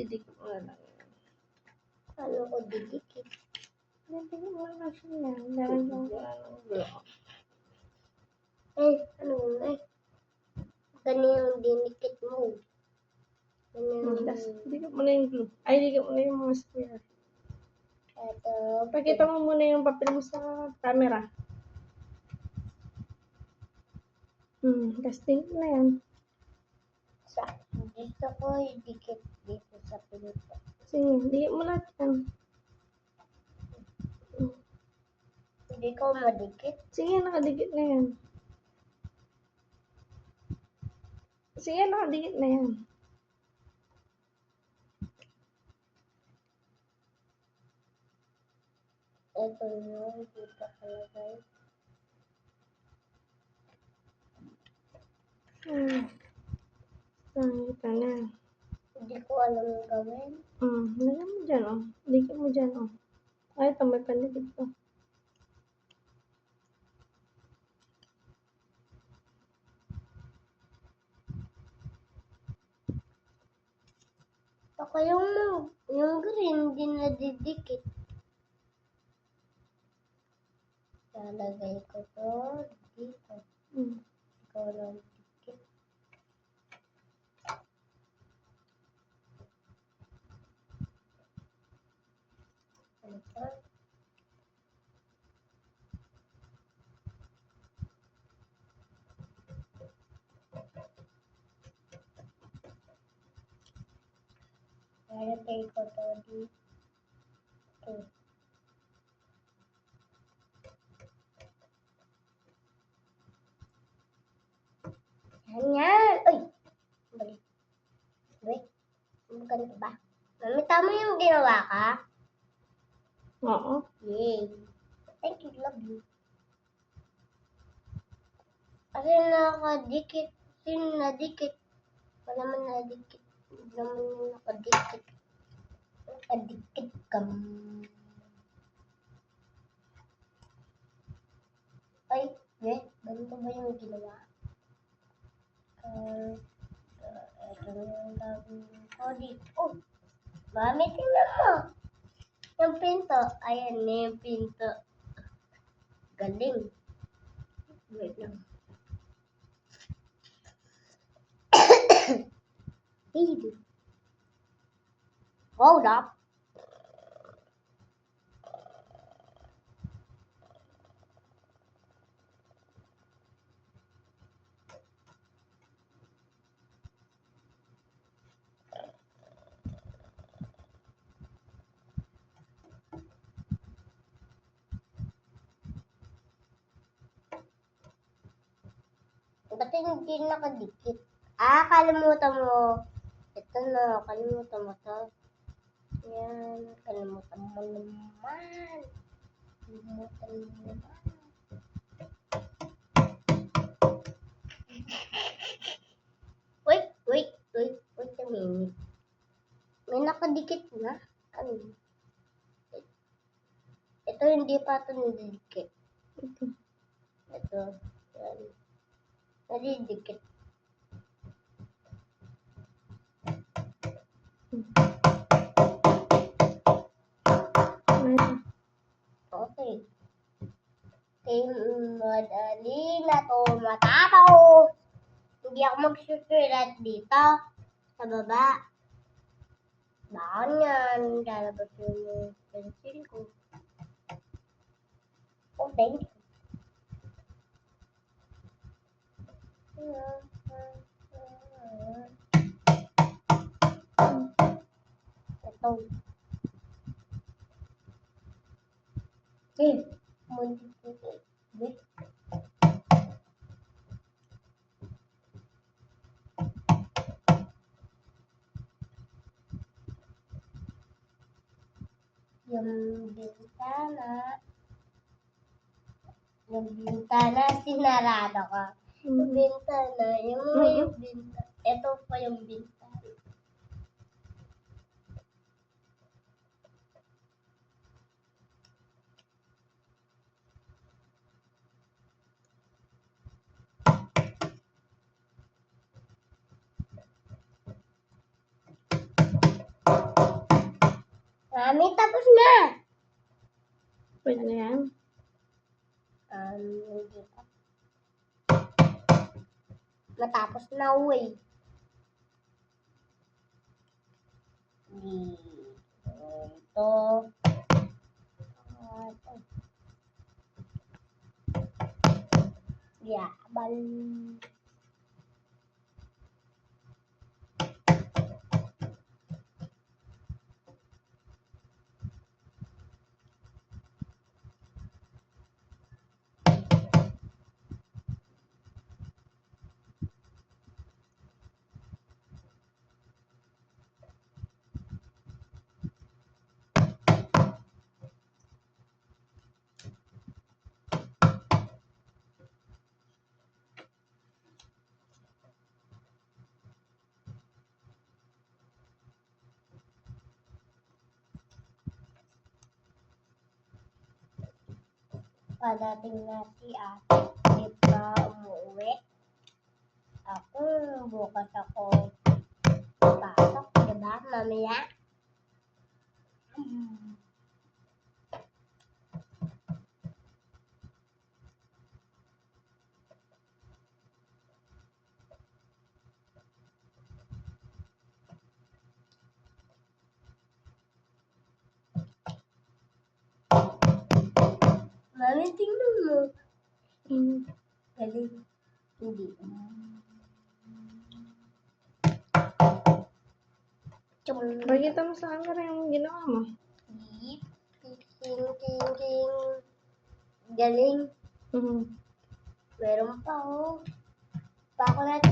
didikit mo na lang. Ano ko didikit? Didikit mo na lang siya yan. Dahil lang wala ng glue. Ano eh? Ganyan yung dinikit mo. Tapos, didikit mo na yung glue. Ay, didikit mo na yung mga square. Ito. Pakita mo muna yung papel mo sa camera. Tapos dikit na yan. Dito ko idikit dito sa pinto. Sige, dikit mo lahat yan. Hindi ko madikit. Sige, nakadikit na yan. Sige, nakadikit na yan. Ito yun, dito kalagay. Ito na. Hindi ko alam yung gawin. Lagyan mo dyan, oh. Dikit mo dyan, oh. Ay, ito, may pandikit to. Baka yung green, hindi nadidikit. Lalagay ko to dito. Ikaw lang dikit. Ito. Lalagay ko to dito. Yan. Ay! Balik. Wait. Ganito ba? Mami, tama yung ginawa ka? Oo. Yay. Thank you, love you. Kasi nakadikit. Sino nadikit? Wala naman nadikit. Hindi naman yung nakadikit. Nakadikit ka. Ay, wait. Ganito ba yung ginawa? Ito na yung gagawin ko dito. Oh, mami, tingnan mo. Yung pinto. Ayan na yung pinto. Galing. Wait lang. Hey. Hold up. Ba't hindi nakadikit? Kalimutan mo. Ito na, kalimutan mo to. Yan, kalimutan mo naman. Kalimutan mo naman. Wait a minute. May nakadikit na. Ano? Ito hindi pa ito nadidikit. Ito. Yan. Nadidikit. Okay. Madali na to matapos. Hindi ako magsusulat dito sa baba. Bakit yan? Lalabas yung pencil ko. Oh, thank you. Ito. Yung bintana, sinarado ka. Yung bintana, yung bintana. Ito pa yung bintana. Mami, tapos na. Pwede na yan. Hindi pa. Matapos na, uy. Ito. Bal. Padating na si ate, di pa umuwi. Ako, bukas ako pasok, diba, mamaya? Mami, tingnan mo. Galing. Hindi. Pakita mo sa camera yung ginawa mo. Ting. Galing. Mhm. Meron pa, oh. Pa ako natin.